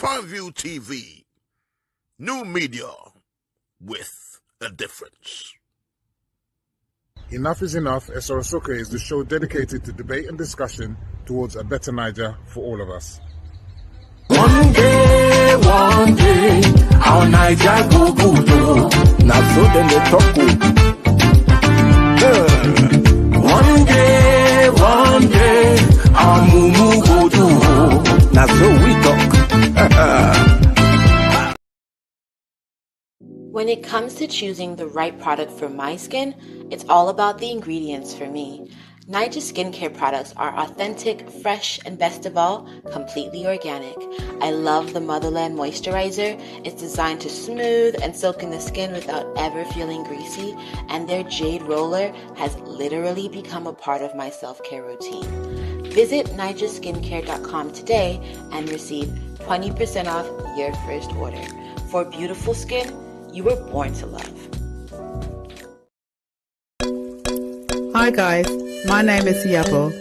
Primeview TV. New media with a difference. Enough is Enough, Soro Soke is the show dedicated to debate and discussion towards a better Niger for all of us. One day, our Niger go good. Now so then they talk. One day, our mumu go do. Now so we talk. When it comes to choosing the right product for my skin, it's all about the ingredients for me. Niger skincare products are authentic, fresh, and best of all, completely organic. I love the Motherland Moisturizer. It's designed to smooth and soak in the skin without ever feeling greasy, and their Jade Roller has literally become a part of my self-care routine. Visit nigerskincare.com today and receive 20% off your first order. For beautiful skin you were born to love. Hi guys, my name is Yabo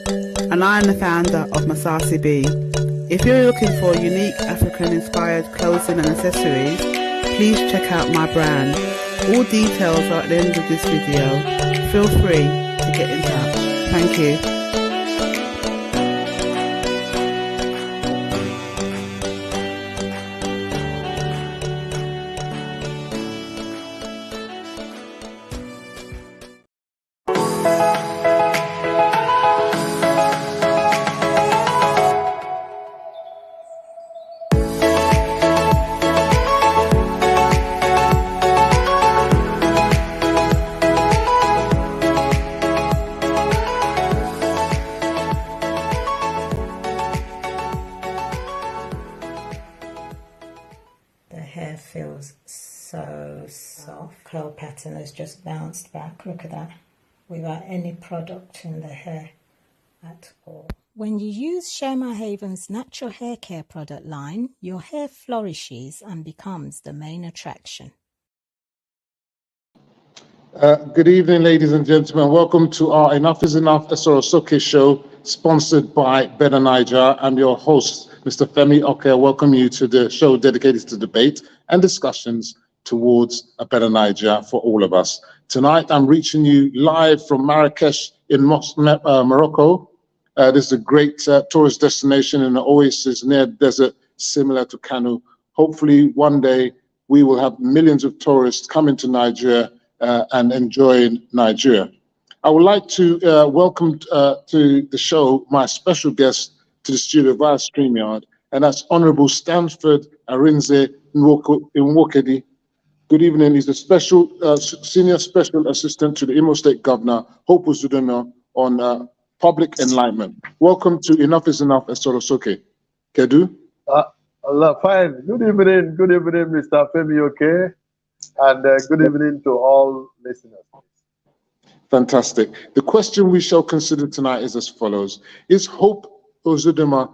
and I am the founder of Masasi B. If you're looking for unique African-inspired clothing and accessories, please check out my brand. All details are at the end of this video. Feel free to get in touch. Thank you. Curl pattern has just bounced back. Look at that, without any product in the hair at all. When you use Sherma Haven's natural hair care product line, your hair flourishes and becomes the main attraction. Good evening, ladies and gentlemen. Welcome to our Enough is Enough Soro Soke show, sponsored by Better Niger. I'm your host, Mr. Femi Oke. I welcome you to the show dedicated to debate and discussions towards a better Niger for all of us. Tonight, I'm reaching you live from Marrakesh in Morocco. This is a great tourist destination in an oasis near desert, similar to Kano. Hopefully, one day, we will have millions of tourists coming to Nigeria and enjoying Nigeria. I would like to welcome to the show my special guest to the studio via StreamYard, and that's Honorable Stanford Arinze Nwokedi. Good evening. He's a senior special assistant to the Imo State Governor, Hope Uzodinma, on public enlightenment. Welcome to Enough is Enough Soro Soke. Kedu? Fine. Good evening, Mr. Femi Oke, and good evening to all listeners. Fantastic. The question we shall consider tonight is as follows. Is Hope Uzodinma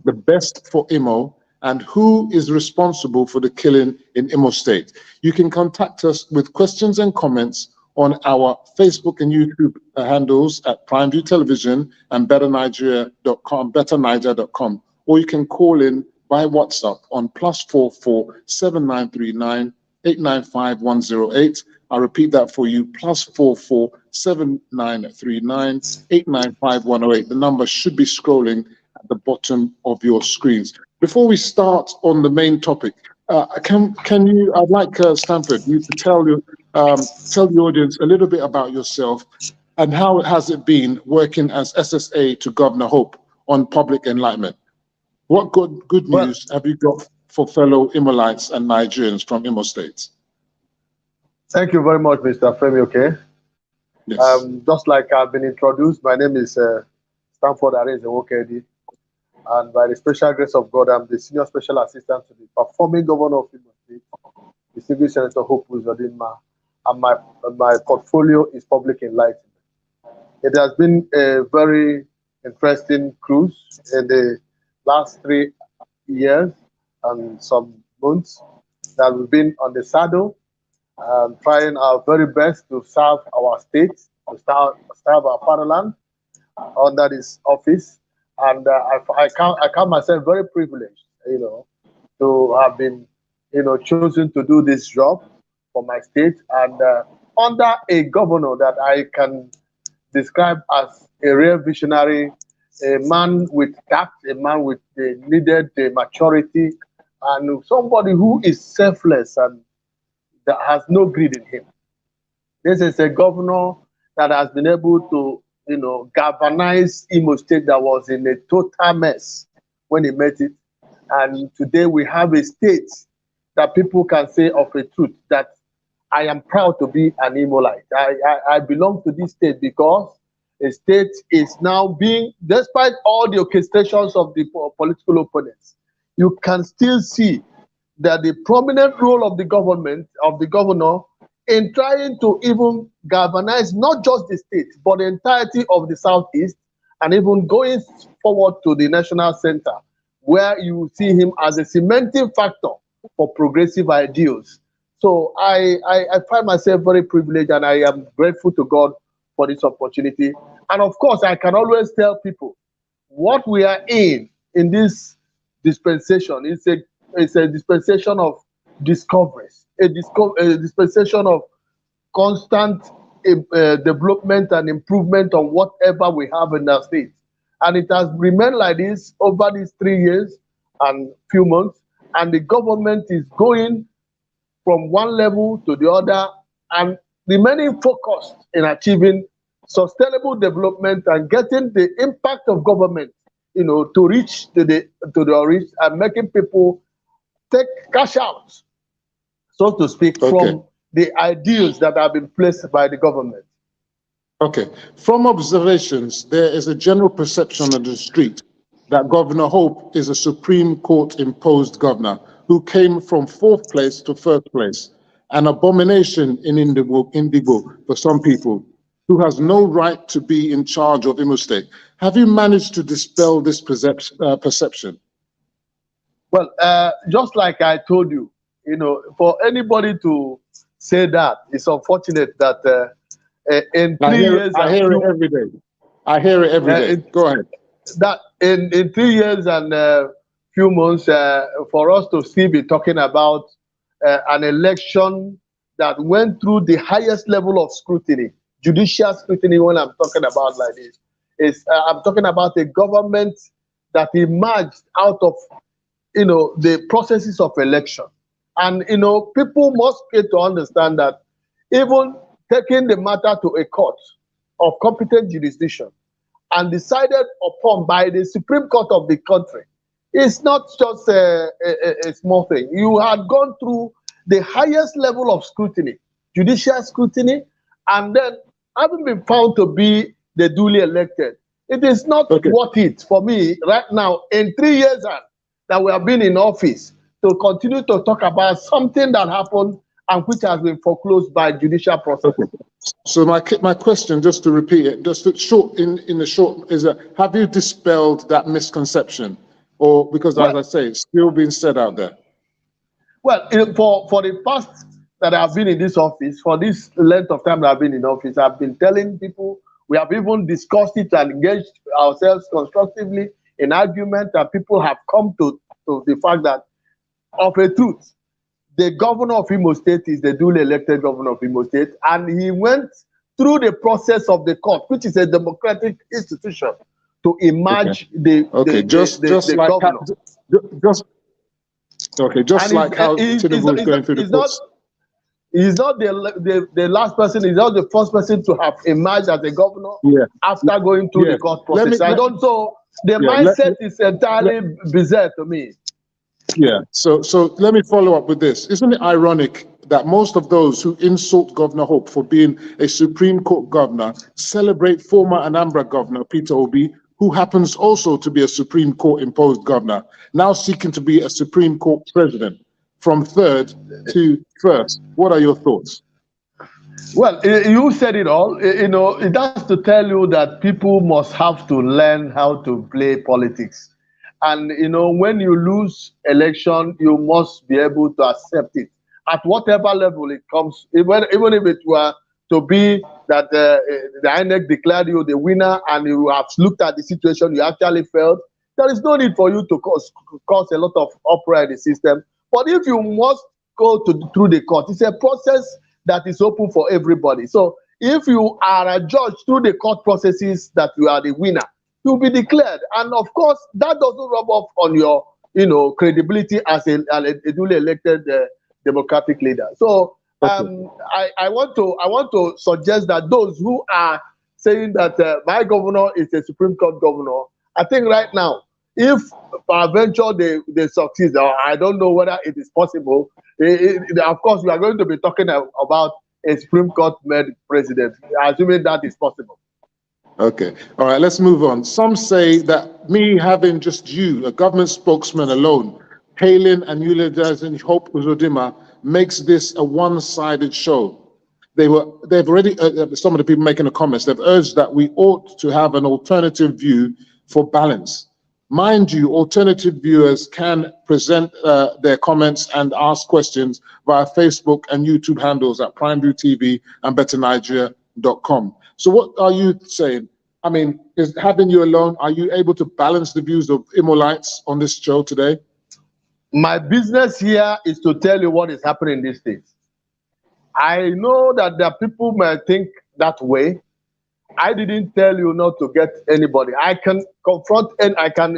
the best for Imo? And who is responsible for the killing in Imo State? You can contact us with questions and comments on our Facebook and YouTube handles at Primeview Television and betterniger.com, or you can call in by WhatsApp on +44 7939 895 108. I'll repeat that for you, +44 7939 895 108. The number should be scrolling at the bottom of your screens. Before we start on the main topic, can you? I'd like Stanford, you to tell the audience a little bit about yourself and how has it been working as SSA to Governor Hope on public enlightenment. What good news have you got for fellow Imolites and Nigerians from Imo State? Thank you very much, Mr. Femi Oke. Yes. Just like I've been introduced, my name is Stanford Arinze Nwokedi. And by the special grace of God, I'm the Senior Special Assistant to the Performing Governor of Imo State, Distinguished Senator Hope Uzodinma, and my portfolio is Public Enlightenment. It has been a very interesting cruise in the last 3 years and some months that we've been on the saddle, trying our very best to serve our state, to serve our fatherland under this office. And I count myself very privileged, to have been, chosen to do this job for my state, and under a governor that I can describe as a real visionary, a man with tact, a man with the needed maturity, and somebody who is selfless and that has no greed in him. This is a governor that has been able to, galvanize Imo State that was in a total mess when he met it. And today we have a state that people can say of a truth that I am proud to be an Imolite. I belong to this state because a state is now being, despite all the orchestrations of the political opponents, you can still see that the prominent role of the government, of the governor, in trying to even galvanize not just the state, but the entirety of the Southeast, and even going forward to the national center, where you see him as a cementing factor for progressive ideals. So I find myself very privileged, and I am grateful to God for this opportunity. And of course, I can always tell people what we are in this dispensation is a dispensation of discoveries, a dispensation of constant development and improvement on whatever we have in our state. And it has remained like this over these 3 years and few months, and the government is going from one level to the other and remaining focused in achieving sustainable development and getting the impact of government, to reach to the rich, and making people take cash out, so to speak, from the ideals that have been placed by the government. Okay. From observations, there is a general perception on the street that Governor Hope is a Supreme Court imposed governor who came from 4th place to 1st place, an abomination in Indigo for some people, who has no right to be in charge of Imo State. Have you managed to dispel this perception? Well, just like I told you, for anybody to say that, it's unfortunate that in 3 years... I hear it every day. I hear it every day. Go ahead. That in 3 years and few months, for us to still be talking about an election that went through the highest level of scrutiny, judicial scrutiny, when I'm talking about like this, is I'm talking about a government that emerged out of, the processes of election. And, people must get to understand that even taking the matter to a court of competent jurisdiction and decided upon by the Supreme Court of the country, it's not just a small thing. You had gone through the highest level of scrutiny, judicial scrutiny, and then having been found to be the duly elected. It is not worth it for me right now, in 3 years that we have been in office, to continue to talk about something that happened and which has been foreclosed by judicial process. So my question, just to repeat it, just in the short, is that have you dispelled that misconception, or because as I say, it's still being said out there? Well, for the past that I've been in this office, for this length of time that I've been in office, I've been telling people, we have even discussed it and engaged ourselves constructively in argument, and people have come to the fact that, of a truth, the governor of Imo State is the duly elected governor of Imo State, and he went through the process of the court, which is a democratic institution, to emerge the governor. Just like how Tinubu is going through the courts. He's not the last person. He's not the first person to have emerged as a governor after going through the court process. The mindset is entirely bizarre to me. Yeah. So let me follow up with this. Isn't it ironic that most of those who insult Governor Hope for being a Supreme Court governor celebrate former Anambra Governor Peter Obi, who happens also to be a Supreme Court imposed governor, now seeking to be a Supreme Court president from 3rd to 1st? What are your thoughts? Well, you said it all. It has to tell you that people must have to learn how to play politics. And, when you lose election, you must be able to accept it at whatever level it comes, even if it were to be that the INEC declared you the winner and you have looked at the situation, you actually failed, there is no need for you to cause a lot of uproar in the system. But if you must go through the court, it's a process that is open for everybody. So if you are adjudged through the court processes that you are the winner, you'll be declared. And of course, that doesn't rub off on your credibility as a duly elected democratic leader. So I want to suggest that those who are saying that my governor is a Supreme Court governor, I think right now, if peradventure they succeed, or I don't know whether it is possible, of course, we are going to be talking about a Supreme Court made president, assuming that is possible. Okay. All right, let's move on. Some say that me having just you, a government spokesman alone, hailing and eulogizing Hope Uzodimma makes this a one-sided show. They've already, some of the people making the comments, they've urged that we ought to have an alternative view for balance. Mind you, alternative viewers can present their comments and ask questions via Facebook and YouTube handles at PrimeView TV and BetterNigeria.com. So what are you saying? I mean, is having you alone, are you able to balance the views of Imolites on this show today? My business here is to tell you what is happening in these states. I know that the people may think that way. I didn't tell you not to get anybody. I can confront and I can,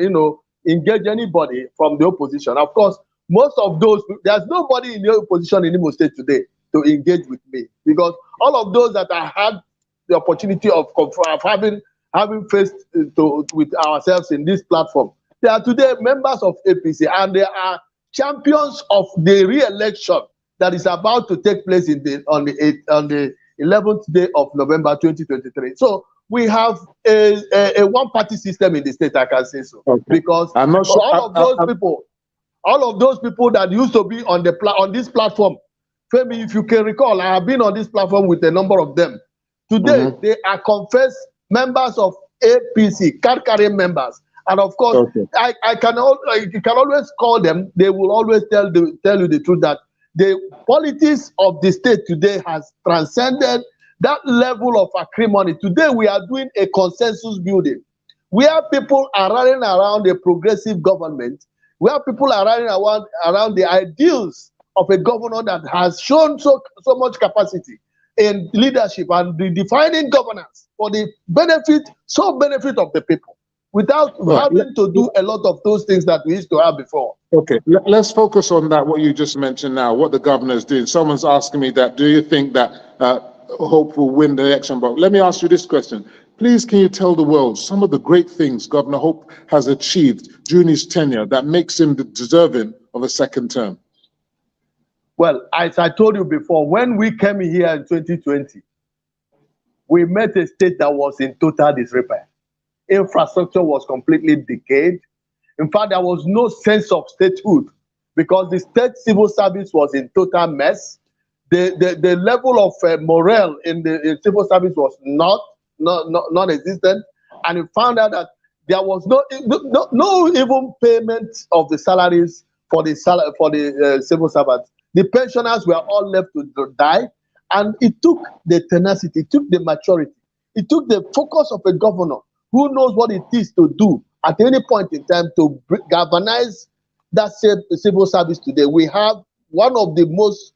engage anybody from the opposition. Of course, most of those, there's nobody in the opposition in Imo State today to engage with me, because all of those that I had the opportunity of having faced with ourselves in this platform, they are today members of APC, and they are champions of the re-election that is about to take place on the 11th day of November 2023. So we have a one-party system in the state, I can say so. Okay. Because I'm not sure, all of those people that used to be on this platform, Femi, if you can recall, I have been on this platform with a number of them. Today, they are confessed members of APC, card-carrying members. And of course, you can always call them. They will always tell you the truth that the politics of the state today has transcended that level of acrimony. Today, we are doing a consensus building, where people are running around a progressive government, where people are running around the ideals of a governor that has shown so much capacity in leadership and redefining governance for the benefit of the people, without having to do a lot of those things that we used to have before. Okay, let's focus on that, what you just mentioned now, what the governor is doing. Someone's asking me that, do you think that Hope will win the election? But let me ask you this question. Please, can you tell the world some of the great things Governor Hope has achieved during his tenure that makes him deserving of a second term? Well, as I told you before, when we came here in 2020, we met a state that was in total disrepair. Infrastructure was completely decayed. In fact, there was no sense of statehood because the state civil service was in total mess. The level of morale in the civil service was non-existent, and we found out that there was no even payment of the salaries for the civil servants. The pensioners were all left to die, and it took the tenacity, it took the maturity, it took the focus of a governor who knows what it is to do at any point in time to galvanize that civil service today. We have one of the most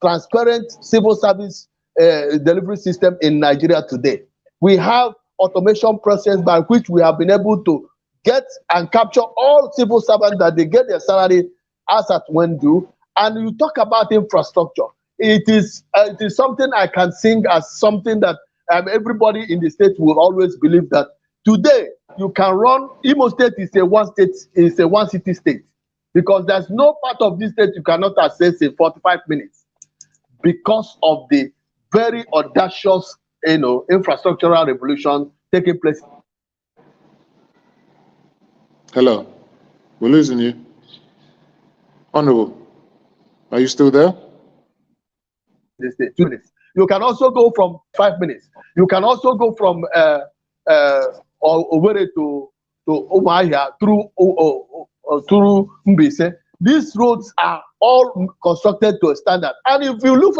transparent civil service delivery system in Nigeria today. We have automation process by which we have been able to get and capture all civil servants that they get their salary as at when due. And you talk about infrastructure. It is something I can sing as something that everybody in the state will always believe that today you can run. Imo State is a one city state, because there's no part of this state you cannot access in 45 minutes because of the very audacious, infrastructural revolution taking place. Hello, we're losing you. Honorable, are you still there? This day, 2 minutes. You can also go from 5 minutes. You can also go from Owerri to Umuahia through Mbise. These roads are all constructed to a standard. And if you look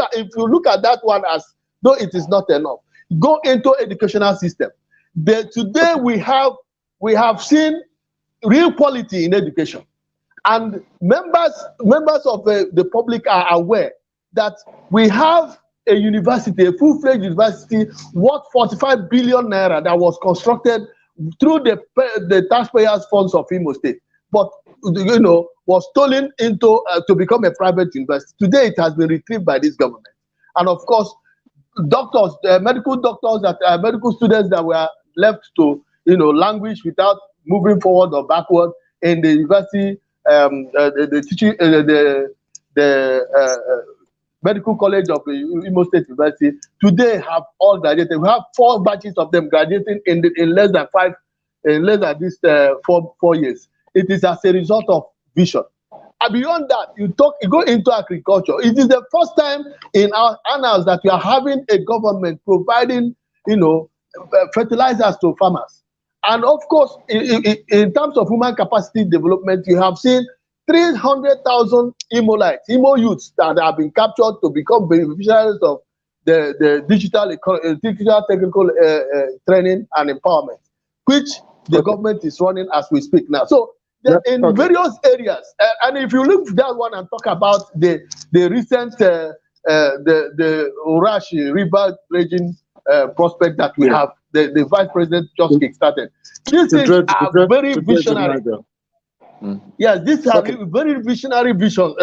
at that one as though it is not enough. Go into educational system. Today we have seen real quality in education, and members of the public are aware that we have a university, a full-fledged university worth 45 billion naira that was constructed through the taxpayers' funds of Imo State, but was stolen into to become a private university. Today it has been retrieved by this government, and of course, doctors, medical doctors, medical students that were left to languish without moving forward or backward in the university, the teaching, medical college of Imo State University today have all graduated. We have 4 batches of them graduating in less than 4 years. It is as a result of vision. And beyond that, you go into agriculture. It is the first time in our annals that we are having a government providing, fertilizers to farmers. And of course, in terms of human capacity development, you have seen 300,000 Imo youths that have been captured to become beneficiaries of the digital technical training and empowerment, which the government is running as we speak now. So in various areas, and if you look at that one and talk about the recent the Urashi River Region prospect that we have, the Vice President just kickstarted. These things are very visionary. Yes, these are very visionary vision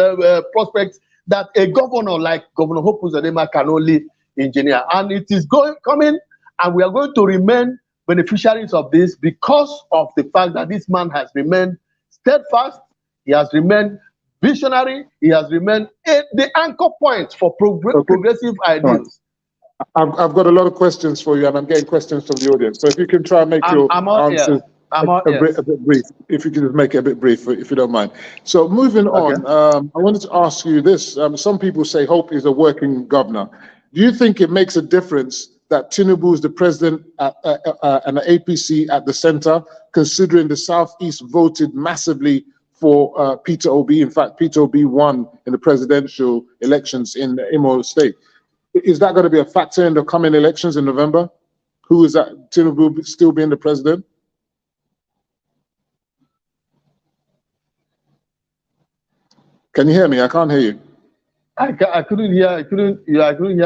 prospects that a governor like Governor Hope Uzodinma can only engineer, and it is coming, and we are going to remain beneficiaries of this because of the fact that this man has remained steadfast, he has remained visionary, he has remained the anchor point for progressive ideals. I've got a lot of questions for you, and I'm getting questions from the audience. So if you can try and make your answers a bit brief, if you can just make it a bit brief, if you don't mind. So moving on, I wanted to ask you this. Some people say Hope is a working governor. Do you think it makes a difference that Tinubu is the president and the APC at the center, considering the Southeast voted massively for Peter Obi? In fact, Peter Obi won in the presidential elections in Imo State. Is that going to be a factor in the coming elections in November? Who is that? Tinubu still being the president? Can you hear me? I can't hear you. I couldn't hear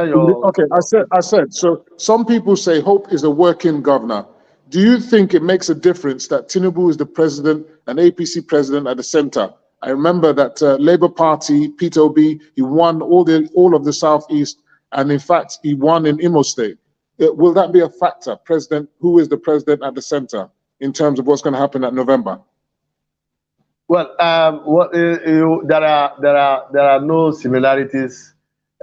your. Okay, I said. So some people say Hope is a working governor. Do you think it makes a difference that Tinubu is the president and APC president at the center? I remember that Labour Party, Peter Obi, he won all of the Southeast, and in fact, he won in Imo State. Will that be a factor? President, who is the president at the center in terms of what's going to happen at November? Well, there are no similarities.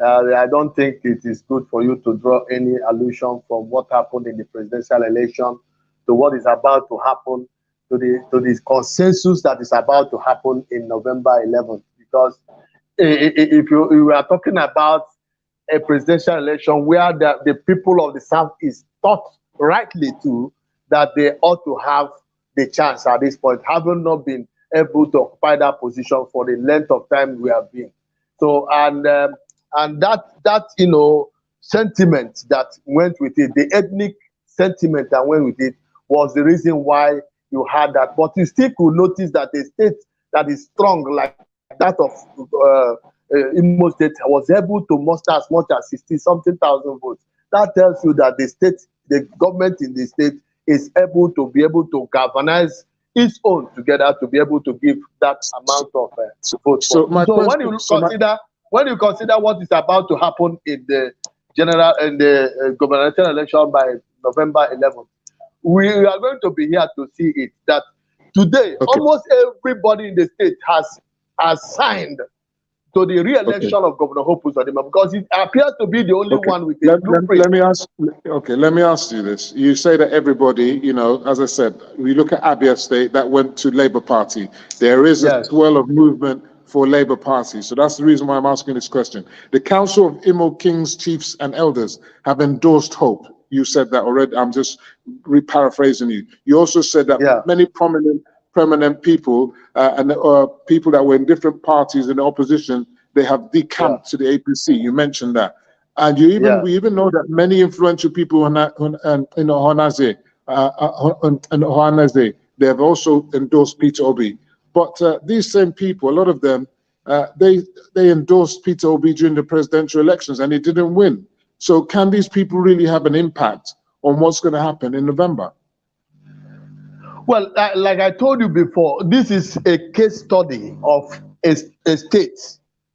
I don't think it is good for you to draw any allusion from what happened in the presidential election to what is about to happen, to the consensus that is about to happen in November 11th. Because if you are talking about a presidential election where the people of the South is thought rightly to that they ought to have the chance at this point, having not been able to occupy that position for the length of time we have been. So and that sentiment that went with it, the ethnic sentiment that went with it, was the reason why you had that. But you still could notice that a state that is strong like that of Imo State was able to muster as much as 60-something thousand votes. That tells you that the government in the state is able to galvanize its own together to be able to give that amount of votes. So when you consider what is about to happen in the gubernatorial election by November 11th, we are going to be here to see it. That today almost everybody in the state has signed to the re-election of Governor Hope Uzodinma, because it appears to be the only one with a blueprint. Let me ask you this. You say that everybody, as I said, we look at Abia State, that went to Labour Party. There is a swell of movement for Labour Party. So that's the reason why I'm asking this question. The Council of Imo Kings, Chiefs and Elders have endorsed Hope. You said that already. I'm just paraphrasing you. You also said that many prominent people and people that were in different parties in the opposition, they have decamped to the APC. You mentioned that. And we even know that many influential people in Ohanaeze, they have also endorsed Peter Obi. But these same people, a lot of them, they endorsed Peter Obi during the presidential elections and he didn't win. So can these people really have an impact on what's going to happen in November? Well, like I told you before, this is a case study of a state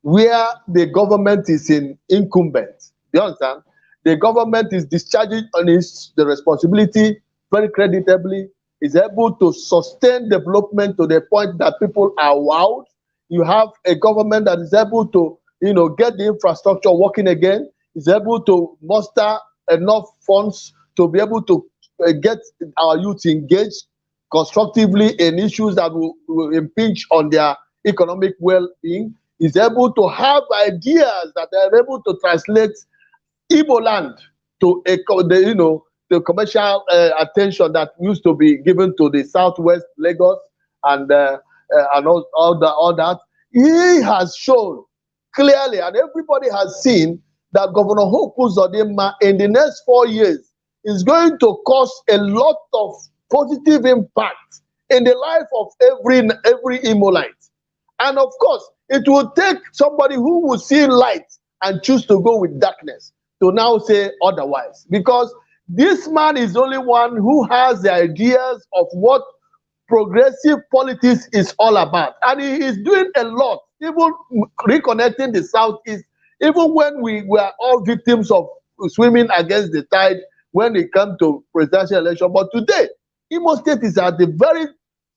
where the government is incumbent. You understand? The government is discharging on the responsibility very creditably, is able to sustain development to the point that people are wowed. You have a government that is able to, get the infrastructure working again, is able to muster enough funds to be able to get our youth engaged constructively in issues that will impinge on their economic well-being, is able to have ideas that are able to translate Igbo land to the commercial attention that used to be given to the southwest Lagos and all that. He has shown clearly, and everybody has seen, that Governor Hope Uzodinma in the next 4 years is going to cause a lot of positive impact in the life of every Imolite. And of course, it will take somebody who will see light and choose to go with darkness to now say otherwise. Because this man is the only one who has the ideas of what progressive politics is all about. And he is doing a lot, even reconnecting the Southeast, even when we were all victims of swimming against the tide when it comes to presidential election. But today, Imo State is at the very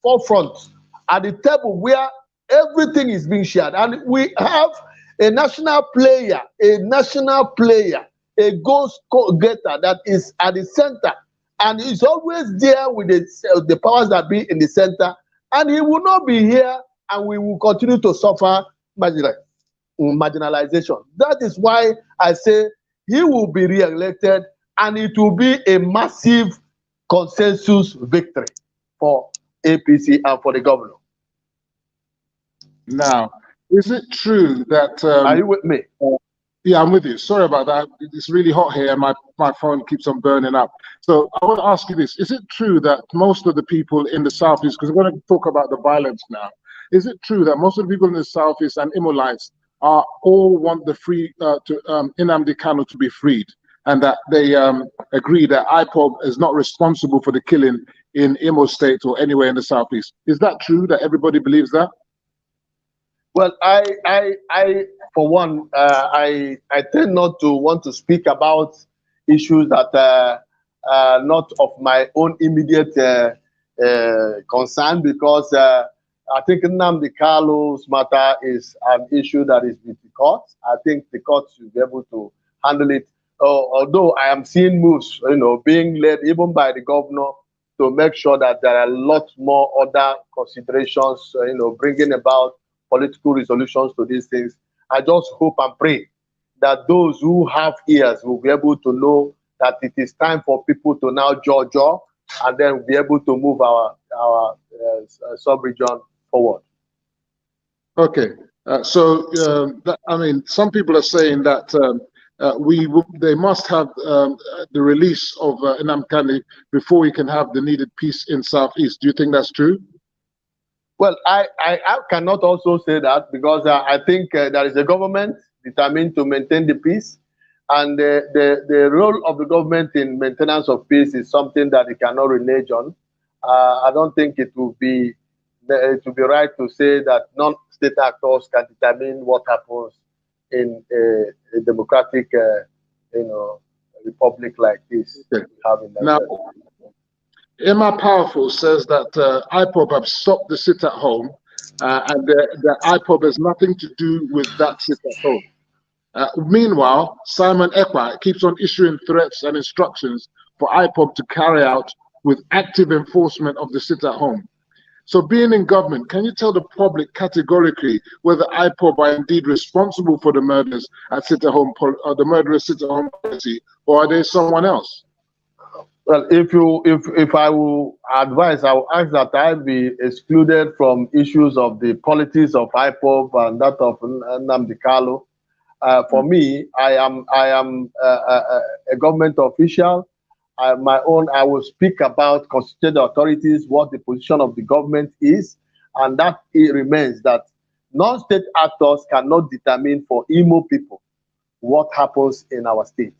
forefront, at the table where everything is being shared. And we have a national player, a goal-getter that is at the center. And he's always there with the powers that be in the center. And he will not be here, and we will continue to suffer marginalization. That is why I say he will be re-elected, and it will be a massive consensus victory for APC and for the governor. Now, is it true that... are you with me? Yeah, I'm with you. Sorry about that. It's really hot here and my phone keeps on burning up. So I want to ask you this. Is it true that most of the people in the Southeast, because we're going to talk about the violence now, is it true that most of the people in the Southeast and Imolites all want the Nnamdi Kanu to be freed, and that they agree that IPOB is not responsible for the killing in Imo State or anywhere in the Southeast? Is that true, that everybody believes that? Well, I for one, I tend not to want to speak about issues that are not of my own immediate concern, because I think Nnamdi Kanu's matter is an issue that is with the court. I think the court should be able to handle it. Although I am seeing moves, being led even by the governor to make sure that there are a lot more other considerations, bringing about political resolutions to these things. I just hope and pray that those who have ears will be able to know that it is time for people to now judge, and then be able to move our sub-region forward. Okay, some people are saying that they must have the release of Nnamdi Kanu before we can have the needed peace in Southeast. Do you think that's true? Well, I cannot also say that, because I think there is a government determined to maintain the peace, and the role of the government in maintenance of peace is something that it cannot renege on. I don't think it would be right to say that non-state actors can determine what happens in a democratic, republic like this. Okay. We have in now, Emma Powerful says that IPOB have stopped the sit-at-home, and that IPOB has nothing to do with that sit-at-home. Meanwhile, Simon Ekpa keeps on issuing threats and instructions for IPOB to carry out with active enforcement of the sit-at-home. So being in government, can you tell the public categorically whether IPOB are indeed responsible for the murders at sit-at-home, or the murderous sit-at-home policy, or are they someone else? Well, if I will advise, I will ask that I be excluded from issues of the politics of IPOB and that of Nnamdi Kanu. For me, I am a government official. I will speak about constituted authorities, what the position of the government is, and that it remains that non-state actors cannot determine for Imo people what happens in our state.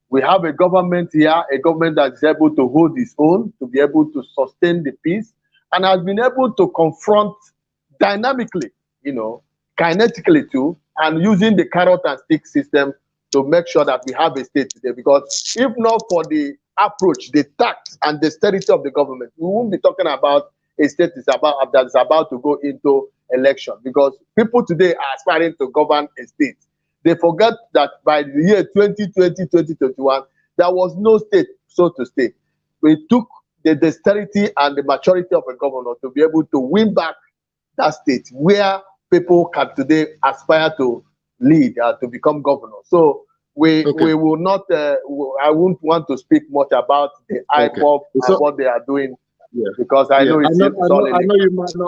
We have a government here, a government that is able to hold its own, to be able to sustain the peace, and has been able to confront dynamically, kinetically too, and using the carrot and stick system to make sure that we have a state today. Because if not for the approach, the tact, and the dexterity of the government, we won't be talking about a state that is about to go into election. Because people today are aspiring to govern a state. They forget that by the year 2020, 2021, there was no state, so to say. We took the dexterity and the maturity of a governor to be able to win back that state where people can today aspire to lead, to become governor. So we will not, I won't want to speak much about the IPOP and what they are doing. Yeah. Because I know it's all I know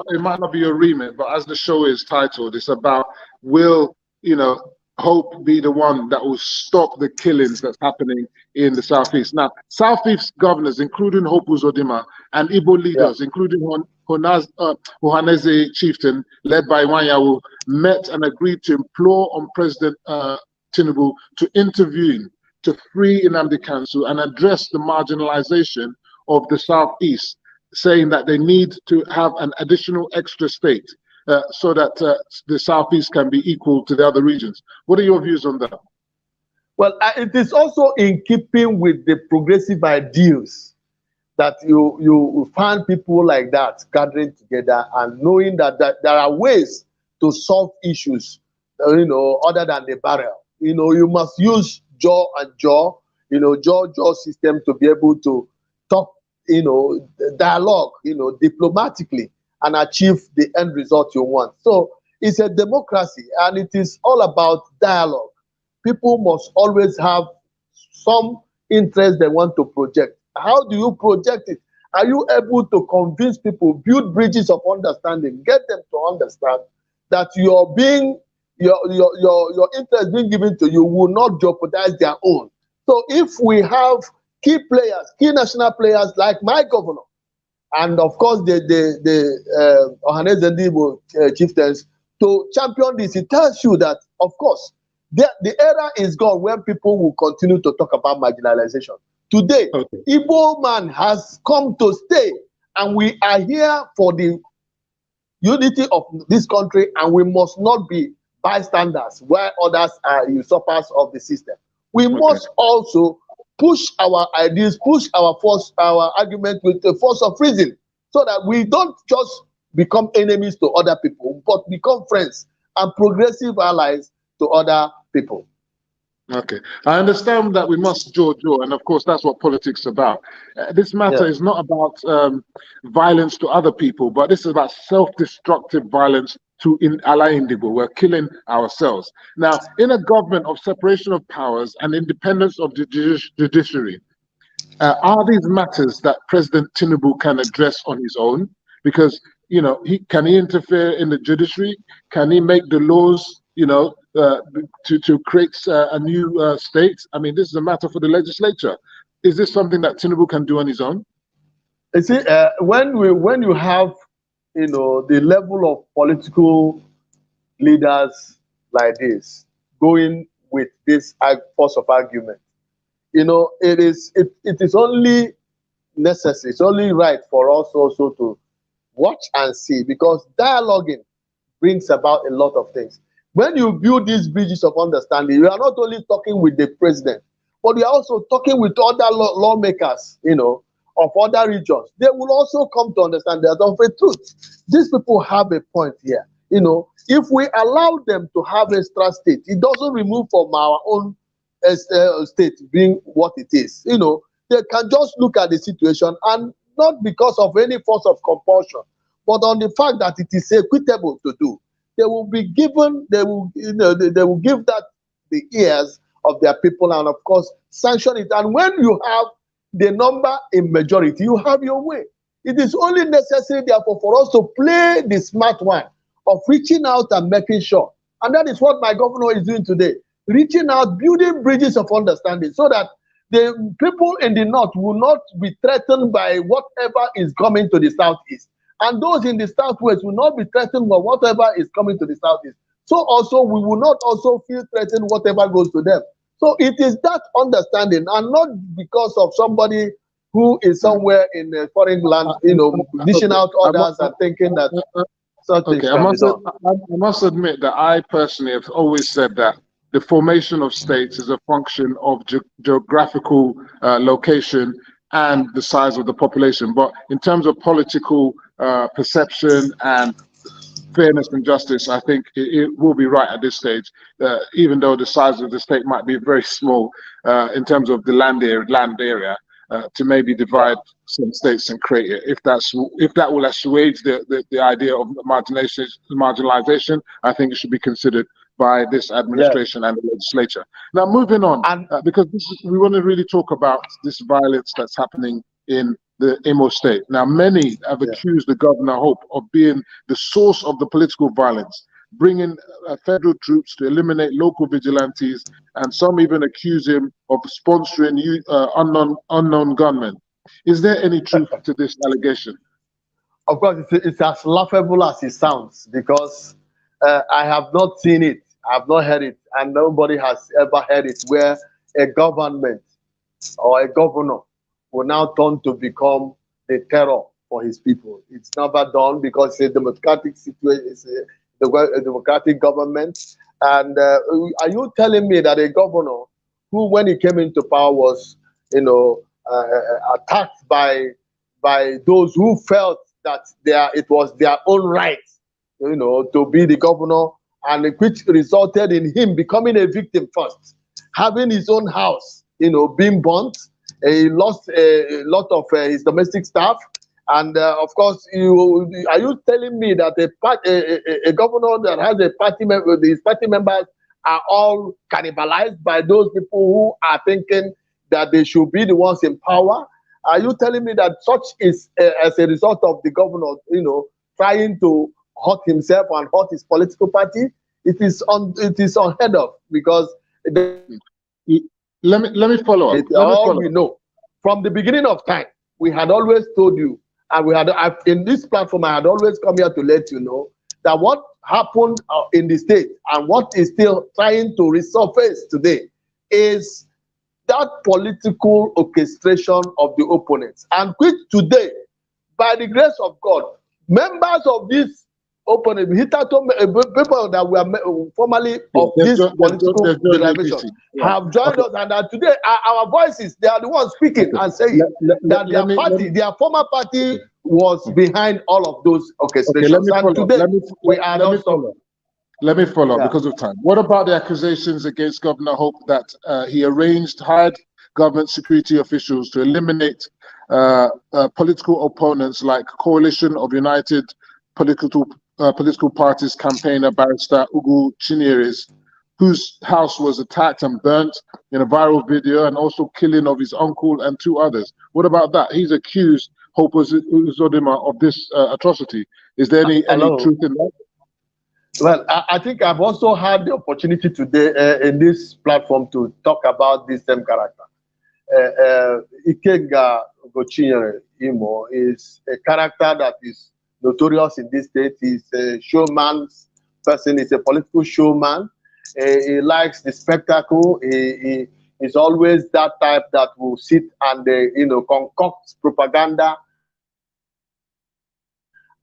it might not be your remit, but as the show is titled, it's about will Hope be the one that will stop the killings that's happening in the Southeast. Now, Southeast governors, including Hope Uzodimma, and Igbo leaders, including Ohaneze chieftain, led by Wanyawu, met and agreed to implore on President Tinubu to intervene to free Nnamdi Kanu and address the marginalization of the Southeast, saying that they need to have an additional extra state. So that the Southeast can be equal to the other regions. What are your views on that? Well, it is also in keeping with the progressive ideals that you find people like that gathering together and knowing that there are ways to solve issues, other than the barrel. You must use jaw and jaw, jaw system to be able to talk, dialogue, diplomatically, and achieve the end result you want. So it's a democracy, and it is all about dialogue. People must always have some interest they want to project. How do you project it? Are you able to convince people, build bridges of understanding, get them to understand that your interest being given to you will not jeopardize their own? So if we have key players, key national players like my governor, and of course the Ohaneze Igbo chieftains to champion this, it tells you that, of course, the era is gone when people will continue to talk about marginalization. Today, Igbo man has come to stay, and we are here for the unity of this country, and we must not be bystanders where others are usurpers of the system. We must also push our ideas, push our argument with the force of reason, so that we don't just become enemies to other people, but become friends and progressive allies to other people. Okay, I understand that we must jaw, and of course that's what politics is about. This matter is not about violence to other people, but this is about self-destructive violence to Ala Indigo. We're killing ourselves. Now, in a government of separation of powers and independence of the judiciary, are these matters that President Tinubu can address on his own? Because, can he interfere in the judiciary? Can he make the laws, to create a new state? I mean, this is a matter for the legislature. Is this something that Tinubu can do on his own? You see, when you have, the level of political leaders like this going with this force of argument, it is only necessary, it's only right for us also to watch and see, because dialoguing brings about a lot of things. When you build these bridges of understanding, you are not only talking with the president, but you are also talking with other lawmakers, of other regions. They will also come to understand that of a truth. These people have a point here. If we allow them to have a extra state, it doesn't remove from our own state being what it is. They can just look at the situation, and not because of any force of compulsion, but on the fact that it is equitable to do. They will be given, they will give that the ears of their people, and of course sanction it. And when you have the number in majority, you have your way. It is only necessary, therefore, for us to play the smart one of reaching out and making sure. And that is what my governor is doing today. reaching out, building bridges of understanding so that the people in the north will not be threatened by whatever is coming to the southeast. And those in the southwest will not be threatened by whatever is coming to the southeast. So also we will not also feel threatened whatever goes to them. So it is that understanding, and not because of somebody who is somewhere in a foreign land, dishing out orders and thinking that something can be done. I must admit that I personally have always said that the formation of states is a function of geographical location and the size of the population. But in terms of political perception and fairness and justice, I think it will be right at this stage, even though the size of the state might be very small in terms of the land area, to maybe divide some states and create it. If that will assuage the idea of marginalization, I think it should be considered by this administration and the legislature. Now, moving on, because we want to really talk about this violence that's happening in the Imo state. Now, many have accused the Governor Hope of being the source of the political violence, bringing federal troops to eliminate local vigilantes, and some even accuse him of sponsoring unknown gunmen. Is there any truth to this allegation? Of course, it's as laughable as it sounds, because I have not seen it, I have not heard it, and nobody has ever heard it, where a government or a governor will now turn to become the terror for his people. It's never done, because it's a democratic situation, it's a democratic government. And are you telling me that a governor who, when he came into power, was, attacked by those who felt that it was their own right, to be the governor, and which resulted in him becoming a victim first, having his own house, being burnt. He lost a lot of his domestic staff, and of course, are you telling me that a governor that has a party member, his party members are all cannibalized by those people who are thinking that they should be the ones in power? Are you telling me that such is as a result of the governor, trying to hurt himself and hurt his political party? It is unheard of, because let me follow up. We know from the beginning of time, we had always told you, and in this platform, I had always come here to let you know that what happened in the state and what is still trying to resurface today is that political orchestration of the opponents, and which today, by the grace of God, members of this opponent, people that were formerly of this political derivation, have joined us, and that today our voices, they are the ones speaking and saying that their former party was behind all of those orchestrations. And today we are not so. Let me follow up because of time. What about the accusations against Governor Hope that he hired government security officials to eliminate political opponents like Coalition of United Political Parties campaigner Barrister Ugu Chinyere's, whose house was attacked and burnt in a viral video, and also killing of his uncle and 2 others? What about that? He's accused Hope Uzodimma of this atrocity. Is there any truth in that? Well, I think I've also had the opportunity today in this platform to talk about this same character. Ikenga Ugochinyere Imo is a character that is notorious in this state. He's a showman's person. He's a political showman. He likes the spectacle. He is always that type that will sit and concoct propaganda.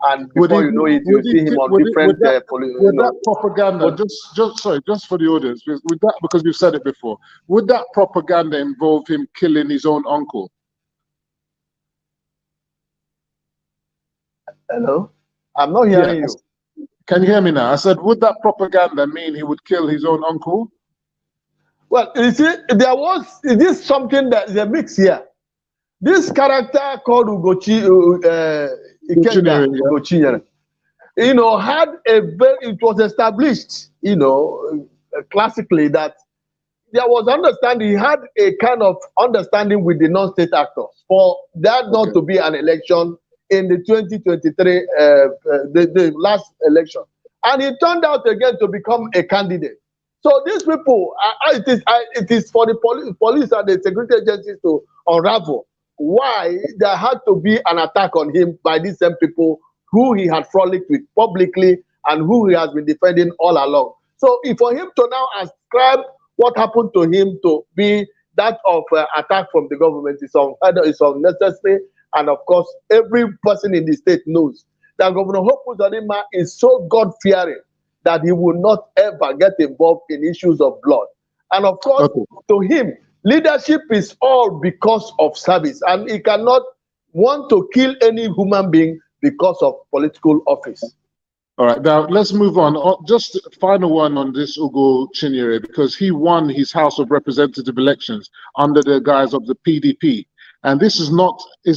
And before you know it, you see him on different. Would that propaganda, just for the audience, would that, because you've said it before, would that propaganda involve him killing his own uncle? Hello, I'm not hearing you. Can you hear me now? I said, would that propaganda mean he would kill his own uncle? Well, you see, is this something that is a mix here? This character called Ugochinyere, had it was established, classically, that there was understanding. He had a kind of understanding with the non-state actors for that not to be an election in the 2023, the last election. And he turned out again to become a candidate. So these people, it is for the police and the security agencies to unravel why there had to be an attack on him by these same people who he had frolicked with publicly and who he has been defending all along. So for him to now ascribe what happened to him to be that of attack from the government is unnecessary. And of course, every person in the state knows that Governor Hope Uzodinma is so God-fearing that he will not ever get involved in issues of blood. And of course, to him, leadership is all because of service. And he cannot want to kill any human being because of political office. All right, now let's move on. Just final one on this Ugo Chinyere, because he won his House of Representative elections under the guise of the PDP. And this is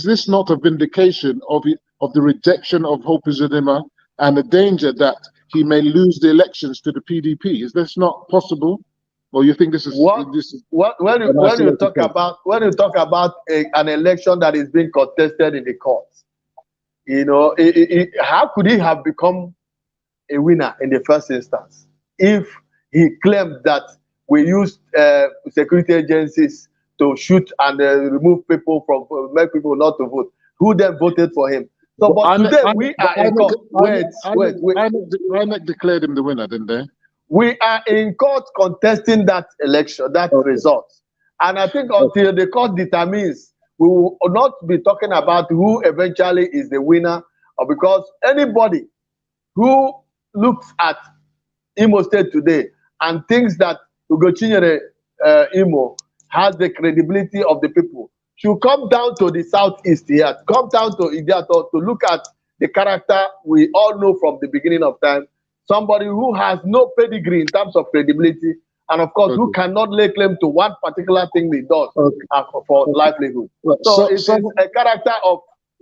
this not a vindication of the rejection of Hope Uzodinma and the danger that he may lose the elections to the PDP? Is this not possible? Or you think this is when you talk about an election that is being contested in the courts, you know, how could he have become a winner in the first instance if he claimed that we used security agencies to shoot and remove people from make people not to vote? Who then voted for him? So, but today we are in court. Wait. INEC declared him the winner, didn't they? We are in court contesting that election, that result. And I think until the court determines, we will not be talking about who eventually is the winner, or because anybody who looks at Imo State today and thinks that Ugo Chinyere Imo has the credibility of the people should come down to the southeast here, come down to India to look at the character we all know from the beginning of time. Somebody who has no pedigree in terms of credibility, and of course, who cannot lay claim to one particular thing he does for livelihood. So it is a character of.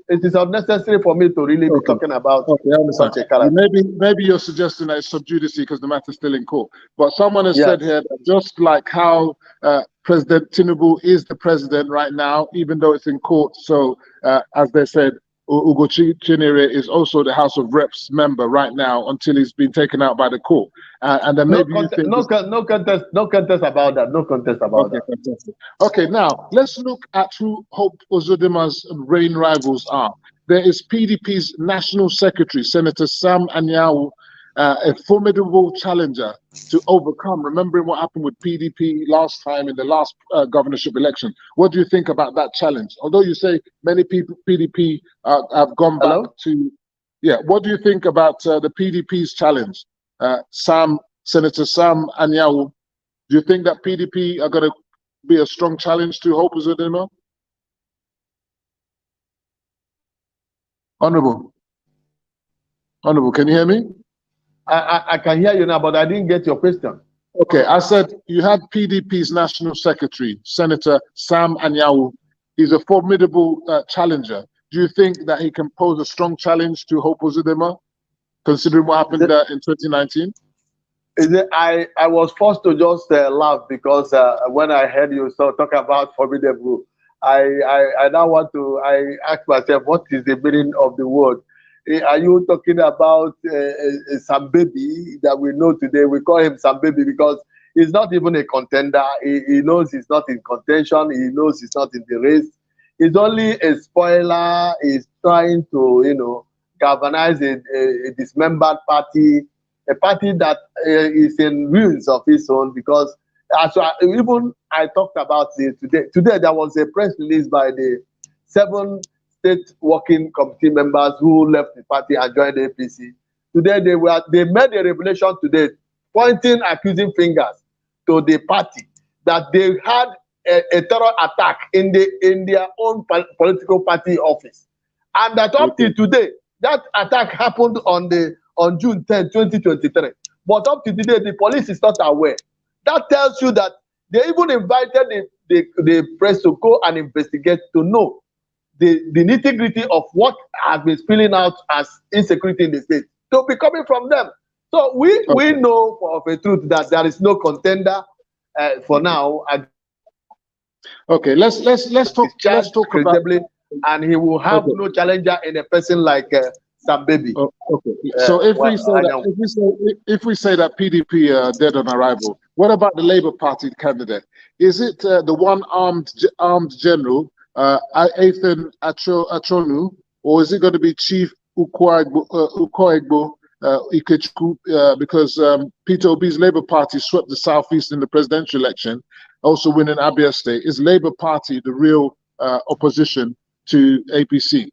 It is unnecessary for me to really be talking about such a character. Maybe you're suggesting that it's sub judice because the matter is still in court. But someone has said here that just like how President Tinubu is the president right now, even though it's in court, so as they said, Ugo Chinyere is also the House of Reps member right now until he's been taken out by the court. And then maybe no contest about that. No contest about that. Fantastic. Okay, now let's look at who Hope Uzodinma's reign rivals are. There is PDP's National Secretary, Senator Sam Anyanwu, a formidable challenger to overcome. Remembering what happened with PDP last time in the last governorship election. What do you think about that challenge? Although you say many people PDP have gone back to, what do you think about the PDP's challenge? Senator Sam Anyanwu, do you think that PDP are going to be a strong challenge to Hope Uzodinma? Honorable, can you hear me? I can hear you now, but I didn't get your question. Okay, I said you had PDP's National Secretary, Senator Sam Anyanwu. He's a formidable challenger. Do you think that he can pose a strong challenge to Hope Uzodinma, considering what happened in 2019? I was forced to just laugh because when I heard you talk about formidable, I now want to ask myself, what is the meaning of the word? Are you talking about some baby that we know today? We call him some baby because he's not even a contender. He knows he's not in contention. He knows he's not in the race. He's only a spoiler. He's trying to, you know, galvanize a dismembered party, a party that is in ruins of its own. Because even I talked about it today. Today there was a press release by the 7 state working committee members who left the party and joined the APC. Today they made a revelation today, pointing accusing fingers to the party that they had a terror attack in their own political party office, and that up to today that attack happened on June 10, 2023. But up to today the police is not aware. That tells you that they even invited the press to go and investigate to know the nitty-gritty of what has been spilling out as insecurity in the state to be coming from them. So we know of a truth that there is no contender for now. Okay, let's talk about, and he will have no challenger in a person like some baby. Oh, okay. So if we say that PDP are dead on arrival, what about the Labour Party candidate? Is it the one armed general, Athan Achonu, or is it going to be Chief Ukoegbo Ikechukwu? Because Peter Obi's Labour Party swept the Southeast in the presidential election, also winning Abia State. Is Labour Party the real opposition to APC?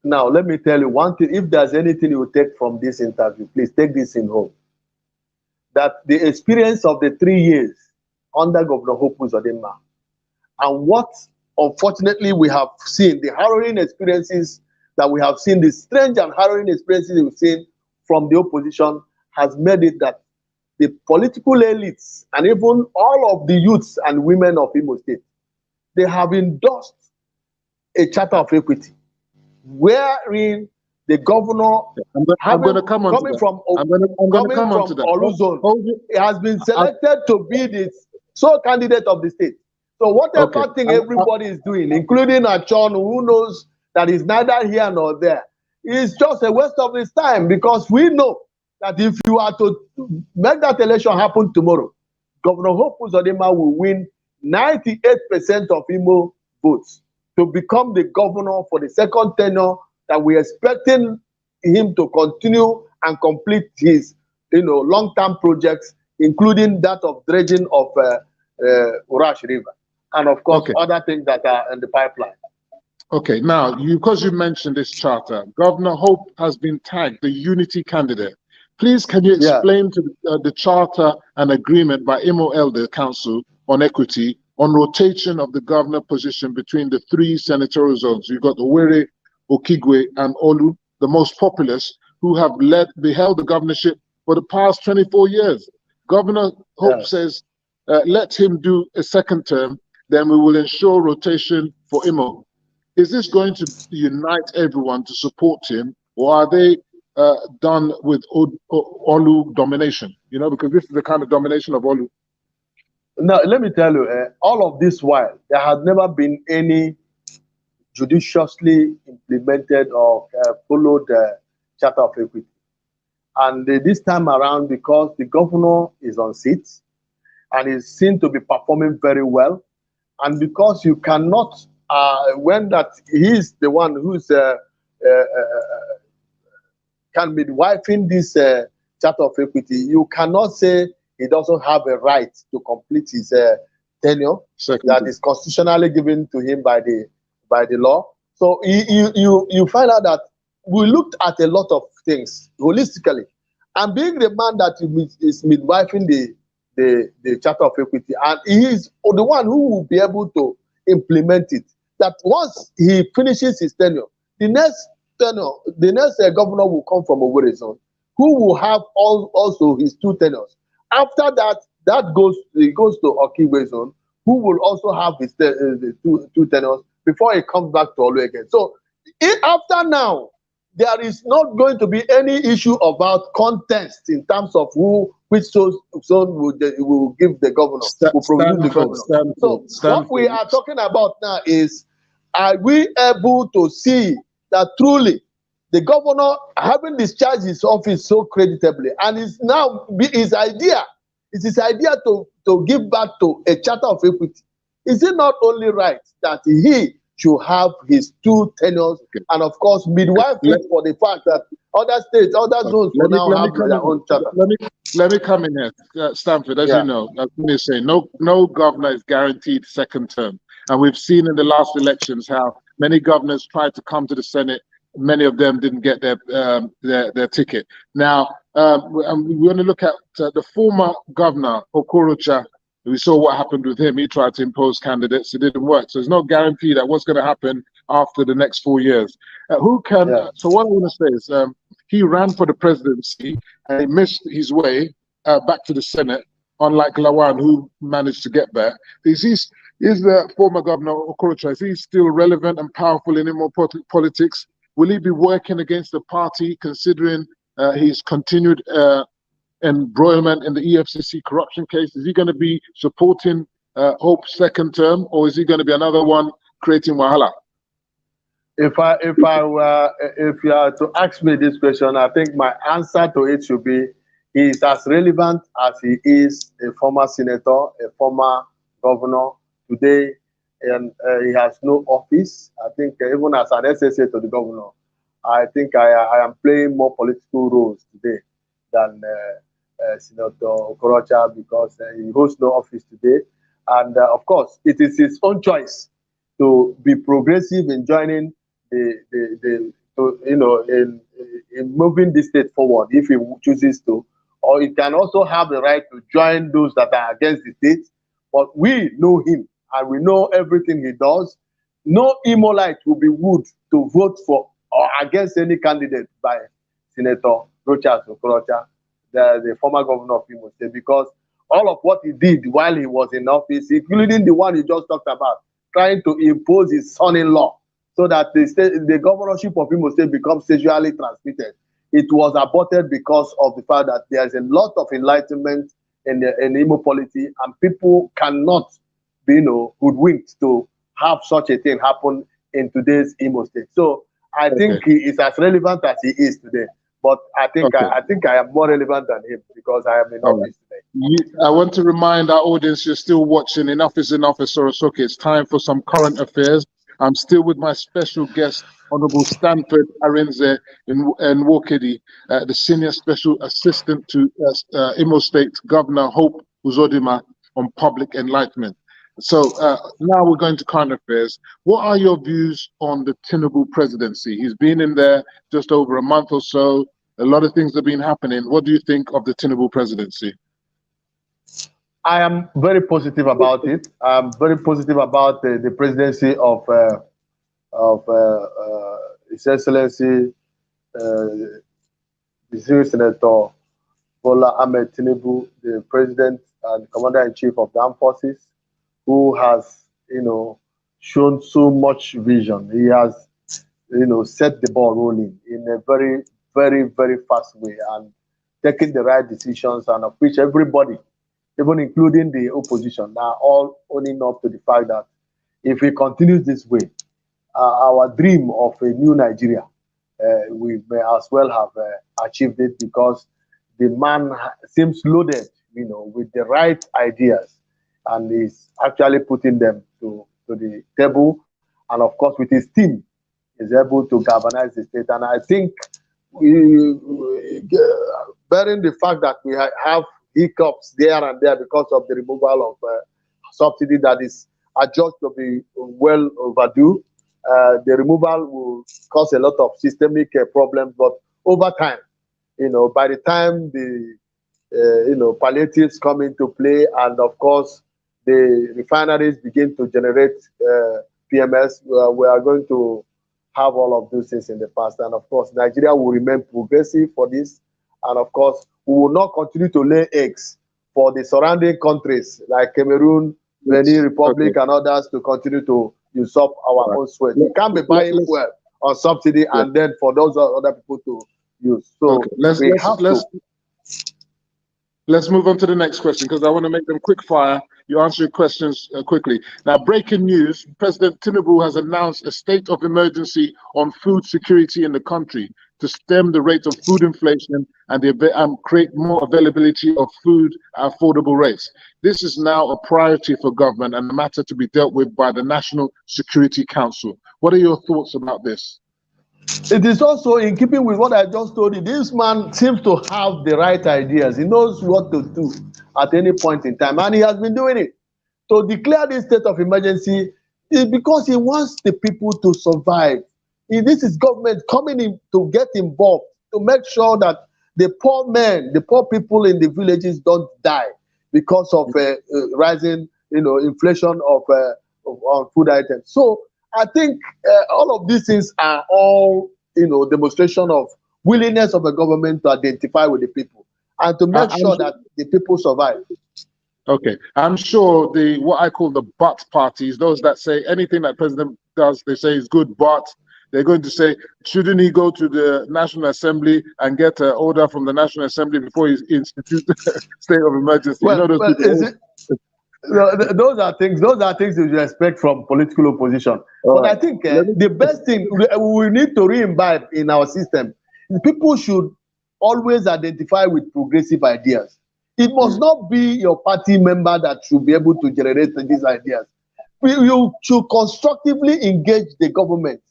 Now, let me tell you one thing. If there's anything you take from this interview, please take this in home. That the experience of the 3 years under Governor Hope Uzodinma, and what, unfortunately, we have seen, the harrowing experiences that we have seen, the strange and harrowing experiences we've seen from the opposition, has made it that the political elites and even all of the youths and women of Imo State, they have endorsed a charter of equity, wherein the governor, coming from Olu Zone, has been selected to be the sole candidate of the state. So whatever thing everybody is doing, including Achon, who knows that is neither here nor there, is just a waste of his time, because we know that if you are to make that election happen tomorrow, Governor Hope Uzodinma will win 98% of Imo votes to become the governor for the second tenure that we're expecting him to continue and complete his, long-term projects, including that of dredging of Urash River, and of course other things that are in the pipeline. Okay, now because you mentioned this charter, Governor Hope has been tagged the unity candidate. Please, can you explain to the charter and agreement by Imo Elder Council on equity, on rotation of the governor position between the 3 senatorial zones? You've got Owerri, Okigwe, and Olu, the most populous, who have beheld the governorship for the past 24 years. Governor Hope says, let him do a second term, then we will ensure rotation for Imo. Is this going to unite everyone to support him, or are they done with Olu domination? Because this is the kind of domination of Olu. Now, let me tell you, all of this while, there has never been any judiciously implemented or followed charter of equity. And this time around, because the governor is on seat and is seen to be performing very well, and because you cannot, when that he is the one who's can midwifing this charter of equity, you cannot say he doesn't have a right to complete his tenure that is constitutionally given to him by the law. So you find out that we looked at a lot of things holistically, and being the man that is midwifing the charter of equity, and he is the one who will be able to implement it. That once he finishes his tenure, the next governor will come from Owerri Zone, who will have also his 2 tenures. After that, he goes to Okigwe Zone, who will also have his two tenures before he comes back to Olu again. So after now, there is not going to be any issue about contest in terms of which zone will give the governor, will produce the governor. So what we are talking about now is, are we able to see that truly the governor, having discharged his office so creditably, and it's now his idea to give back to a charter of equity? Is it not only right that he should have his 2 tenures, and of course midwife it for the fact that other states, other zones will now have their own charter? Let me come in here, Stanford. As you know, as we say, no governor is guaranteed second term, and we've seen in the last elections how many governors tried to come to the Senate. Many of them didn't get their ticket. Now, we're going to look at the former governor, Okorocha. We saw what happened with him. He tried to impose candidates. It didn't work. So there's no guarantee that what's going to happen after the next 4 years. So what I want to say is he ran for the presidency and he missed his way back to the Senate, unlike Lawan, who managed to get there. Is the former governor, Okorocha, is he still relevant and powerful in Imo politics? Will he be working against the party, considering his continued embroilment in the EFCC corruption case? Is he going to be supporting Hope's second term, or is he going to be another one creating wahala? if you are to ask me this question, I think my answer to it should be he is as relevant as he is a former senator, a former governor today, and he has no office. I think even as an SSA to the governor, I think I am playing more political roles today than Senator Okorocha, because he holds no office today. And of course, it is his own choice to be progressive in joining in moving the state forward if he chooses to, or he can also have the right to join those that are against the state. But we know him and we know everything he does. No Imolite will be wooed to vote for or against any candidate by Senator Rochas Okorocha, the former governor of Imo State, because all of what he did while he was in office, including the one you just talked about, trying to impose his son-in-law so that the governorship of Imo State becomes sexually transmitted, it was aborted because of the fact that there is a lot of enlightenment in Imo polity, and people cannot be, hoodwinked to have such a thing happen in today's Imo State. So I think he is as relevant as he is today. But I think I am more relevant than him because I am in office today. I want to remind our audience you're still watching Enough is Enough with Soro Soke. It's time for some current affairs. I'm still with my special guest, Honorable Stanford Arinze in Wokedi, the Senior Special Assistant to Imo State Governor Hope Uzodimma on Public Enlightenment. So now we're going to current affairs. What are your views on the Tinubu presidency? He's been in there just over a month or so. A lot of things have been happening. What do you think of the Tinubu presidency? I am very positive about it. I'm very positive about the presidency of His Excellency, the Senator Bola Ahmed Tinubu, the President and Commander-in-Chief of the Armed Forces, who has, shown so much vision. He has, set the ball rolling in a very, very, very fast way and taking the right decisions, and of which everybody, even including the opposition, are all owning up to the fact that if he continues this way, our dream of a new Nigeria, we may as well have achieved it, because the man seems loaded, with the right ideas, and is actually putting them to the table. And of course, with his team, is able to galvanize the state. And I think, bearing the fact that we have hiccups there and there because of the removal of subsidy that is adjudged to be well overdue, the removal will cause a lot of systemic problems. But over time, by the time the palliatives come into play, and of course the refineries begin to generate PMS, we are going to have all of those things in the past. And of course, Nigeria will remain progressive for this. And of course, we will not continue to lay eggs for the surrounding countries like Cameroon, Benin Republic, and others to continue to usurp our own sweat. We can't be buying fuel on subsidy and then for those other people to use. So let's move on to the next question, because I want to make them quick fire. You answer your questions quickly. Now, breaking news: President Tinubu has announced a state of emergency on food security in the country to stem the rate of food inflation and create more availability of food at affordable rates. This is now a priority for government and a matter to be dealt with by the National Security Council. What are your thoughts about this? It is also in keeping with what I just told you. This man seems to have the right ideas. He knows what to do at any point in time, and he has been doing it. To declare this state of emergency is because he wants the people to survive. This is government coming in to get involved, to make sure that the poor men, the poor people in the villages don't die because of rising, inflation on food items. So I think all of these things are all, demonstration of willingness of the government to identify with the people and to make sure that the people survive. Okay, I'm sure what I call the but parties, those that say anything that President does, they say is good, but they're going to say, shouldn't he go to the National Assembly and get an order from the National Assembly before he institutes the state of emergency? Well, Those are things you expect from political opposition. But I think the best thing we need to re-imbibe in our system is people should always identify with progressive ideas. It must not be your party member that should be able to generate these ideas. You should constructively engage the government,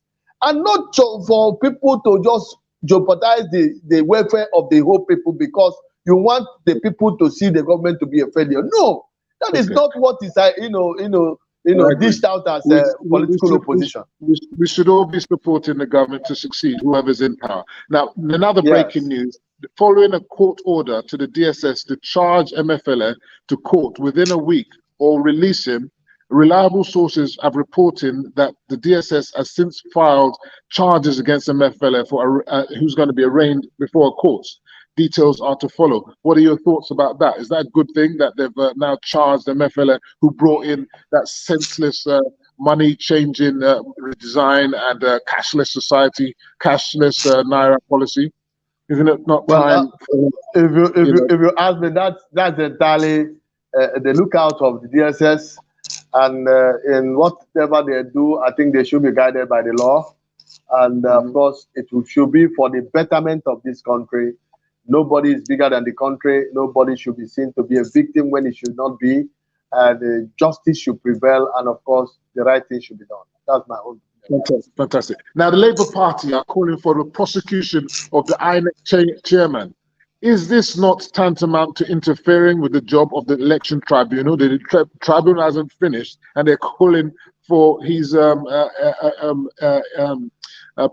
and not for people to just jeopardize the welfare of the whole people because you want the people to see the government to be a failure. No, that is not what is dished out as political opposition. We should all be supporting the government to succeed, whoever's in power. Now, another breaking news. Following a court order to the DSS to charge MFLA to court within a week or release him, reliable sources have reported that the DSS has since filed charges against MFLA for who's going to be arraigned before a court. Details are to follow. What are your thoughts about that? Is that a good thing that they've now charged MFLA who brought in that senseless money-changing design and cashless society, cashless Naira policy? Isn't it not time? If you ask me, that's entirely the lookout of the DSS, and in whatever they do, I think they should be guided by the law, and of course, it should be for the betterment of this country. Nobody is bigger than the country. Nobody should be seen to be a victim when it should not be. The justice should prevail, and of course, the right thing should be done. That's my own. Fantastic. Now, the Labour Party are calling for the prosecution of the INEC chairman. Is this not tantamount to interfering with the job of the election tribunal? The tribunal hasn't finished, and they're calling for his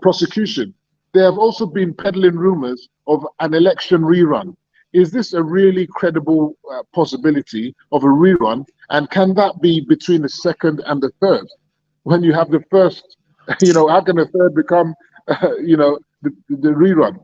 prosecution. They have also been peddling rumors of an election rerun. Is this a really credible possibility of a rerun? And can that be between the second and the third? When you have the first, how can the third become, the rerun?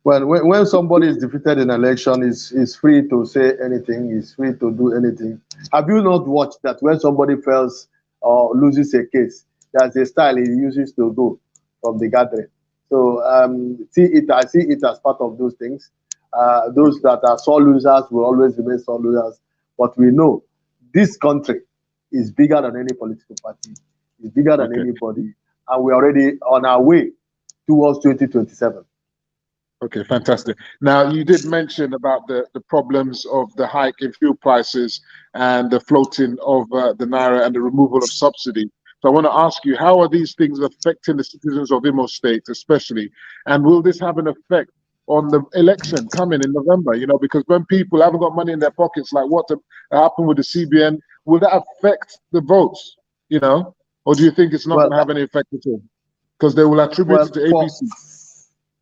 Well, when somebody is defeated in an election, is free to say anything, is free to do anything. Have you not watched that when somebody fails or loses a case, there's a style he uses to go from the gathering? So I see it as part of those things. Those that are sore losers will always remain sore losers. But we know this country is bigger than any political party. It's bigger than anybody. And we're already on our way towards 2027. Okay, fantastic. Now, you did mention about the problems of the hike in fuel prices and the floating of the Naira and the removal of subsidy. So I want to ask you, how are these things affecting the citizens of Imo State especially? And will this have an effect on the election coming in November? Because when people haven't got money in their pockets, like what happened with the CBN, will that affect the votes? Or do you think it's not going to have any effect at all? Because they will attribute it to ABC.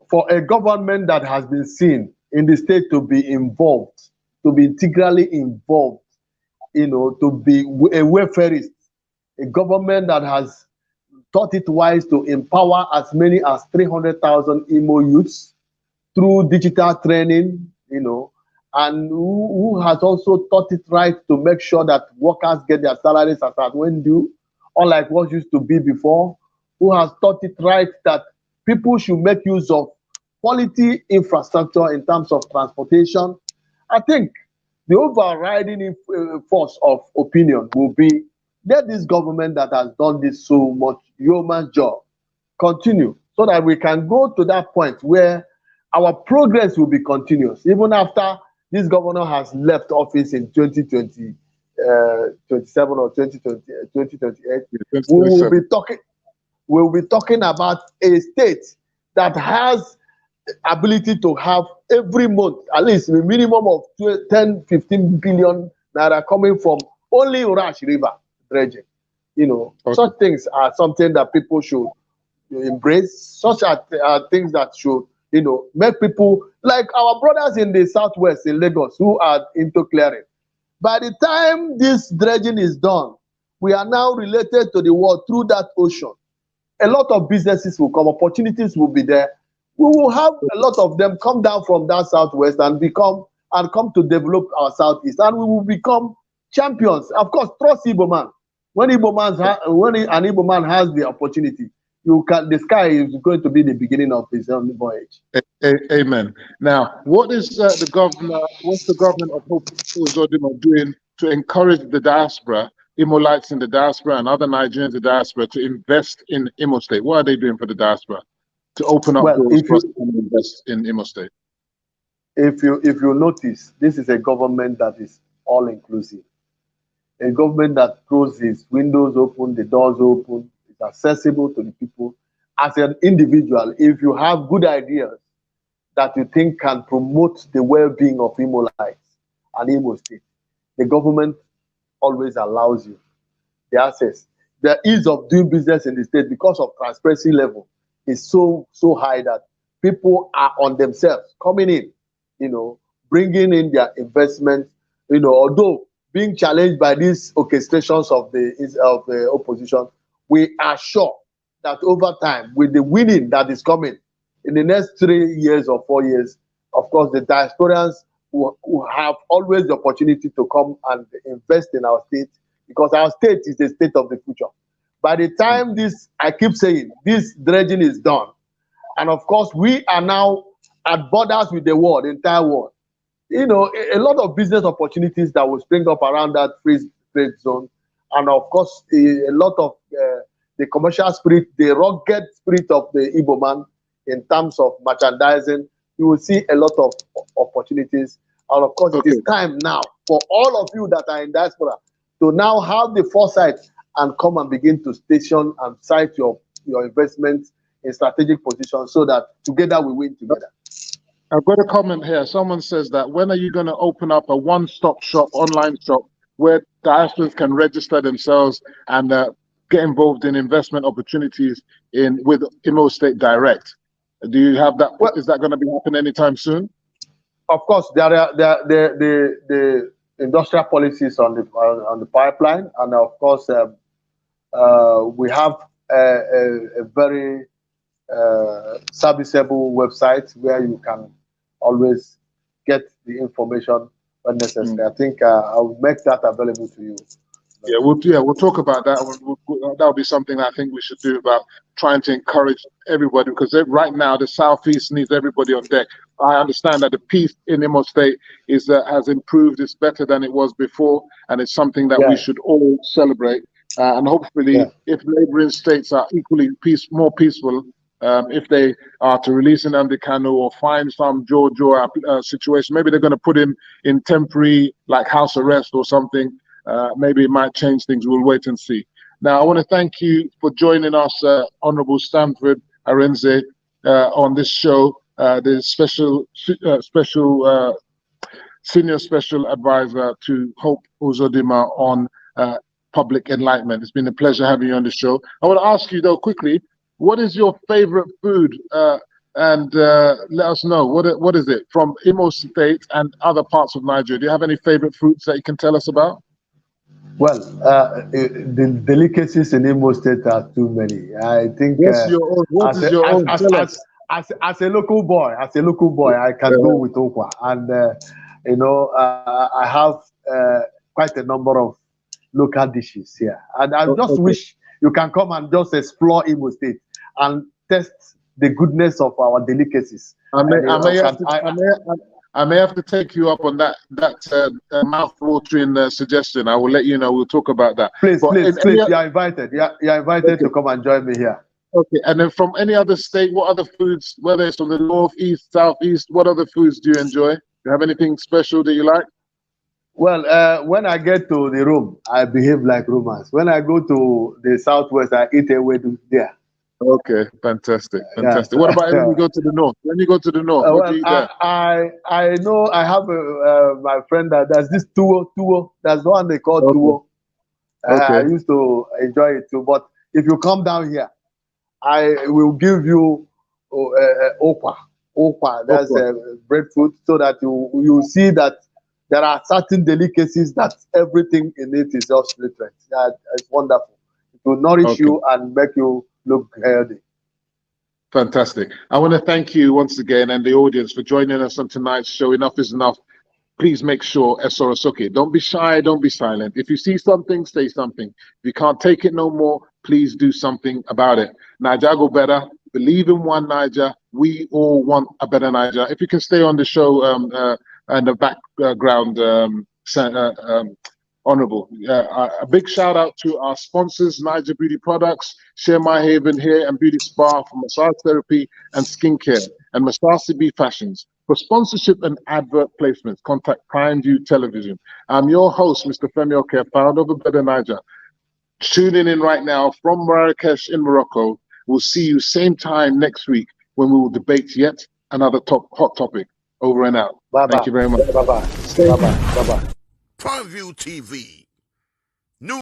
For a government that has been seen in the state to be involved, to be integrally involved, to be a welfarist, a government that has thought it wise to empower as many as 300,000 Imo youths through digital training, and who has also thought it right to make sure that workers get their salaries as at when due, unlike what used to be before, who has thought it right that people should make use of quality infrastructure in terms of transportation. I think the overriding force of opinion will be, let this government that has done this so much yeoman's job continue, so that we can go to that point where our progress will be continuous, even after this governor has left office in 2027 or 2028. We will be talking about a state that has ability to have every month at least a minimum of 10-15 billion naira coming from only Urash River dredging. Such things are something that people should embrace. Such are things that should make people like our brothers in the southwest in Lagos who are into clearing. By the time this dredging is done, we are now related to the world through that ocean. A lot of businesses will come, opportunities will be there. We will have a lot of them come down from that southwest and come to develop our southeast, and we will become champions. Of course, trust Igbo man. When an Igbo man has the opportunity, the sky is going to be the beginning of his own voyage. Amen. Now, what's the government of Hope Uzodinma doing to encourage the diaspora, Imolites in the diaspora and other Nigerians in the diaspora to invest in Imo State? What are they doing for the diaspora to open up doors for us to invest in Imo State? If you notice, this is a government that is all inclusive. A government that closes windows open, the doors open, is accessible to the people. As an individual, if you have good ideas that you think can promote the well-being of Imolites and Imo State, the government always allows you the access. The ease of doing business in the state because of transparency level is so high that people are on themselves coming in, bringing in their investment, although being challenged by these orchestrations of the opposition, we are sure that over time, with the winning that is coming in the next 3 years or 4 years, of course, the diasporans will have always the opportunity to come and invest in our state, because our state is the state of the future. By the time I keep saying, this dredging is done, and of course, we are now at borders with the world, the entire world. A lot of business opportunities that will spring up around that free trade zone, and of course, a lot of the commercial spirit, the rugged spirit of the Igbo man in terms of merchandising. You will see a lot of opportunities. And of course, it is time now for all of you that are in diaspora to now have the foresight and come and begin to station and cite your investments in strategic positions so that together we win together. I've got a comment here. Someone says that when are you going to open up a one-stop shop, online shop, where diasporans can register themselves and get involved in investment opportunities with Imo State Direct? Do you have that? Well, is that going to be happening anytime soon? Of course, there are the industrial policies on the pipeline, and of course, we have a very serviceable website where you can always get the information when necessary. I think I'll make that available to you. Yeah, we'll talk about that. That'll be something I think we should do, about trying to encourage everybody, because right now the Southeast needs everybody on deck. I understand that the peace in Imo State has improved. It's better than it was before, and it's something that we should all celebrate. And hopefully, if neighboring states are equally more peaceful, if they are to release an Nnamdi Kanu or find some Georgia situation, maybe they're going to put him in temporary, like house arrest or something. Maybe it might change things. We'll wait and see. Now, I want to thank you for joining us, Honorable Stanford Arenze, on this show, the senior special advisor to Hope Uzodimma on public enlightenment. It's been a pleasure having you on the show. I want to ask you, though, quickly, what is your favorite food? And let us know, what is it from Imo State and other parts of Nigeria? Do you have any favorite foods that you can tell us about? Well, the delicacies in Imo State are too many. I think as a local boy, I can go with okwa, and I have quite a number of local dishes here, and I just wish you can come and just explore Imo State and test the goodness of our delicacies. I may have to take you up on that mouth-watering suggestion. I will let you know. We'll talk about that. Please, you're invited. You're invited to come and join me here. Okay, and then from any other state, what other foods, whether it's from the north, east, southeast, what other foods do you enjoy? Do you have anything special that you like? Well, when I get to the Rome, I behave like Romans. When I go to the southwest, I eat ewedu there. Okay, fantastic. What about when you go to the north? When you go to the north, what do you eat there? I know I have my friend that does this tuwo. That's the one they call tuwo. I used to enjoy it too. But if you come down here, I will give you okwa. That's breadfruit, so that you see that there are certain delicacies that everything in it is just nutrient. It's wonderful. It will nourish you and make you look healthy. Fantastic. I want to thank you once again and the audience for joining us on tonight's show. Enough is enough. Please make sure, Soro Soke, don't be shy, don't be silent. If you see something, say something. If you can't take it no more, please do something about it. Niger go better. Believe in one Niger. We all want a better Niger. If you can stay on the show and the background Honorable. A big shout out to our sponsors, Niger Beauty Products, Share My Haven Hair and Beauty Spa for massage therapy and skincare, and Masasi B Fashions. For sponsorship and advert placements, contact Prime View Television. I'm your host, Mr. Femi Oke, founder of Better Niger. Tuning in right now from Marrakesh in Morocco. We'll see you same time next week when we will debate yet another hot topic. Over and out. Bye-bye. Thank you very much. Bye-bye. Bye-bye. Bye-bye. Prime View TV.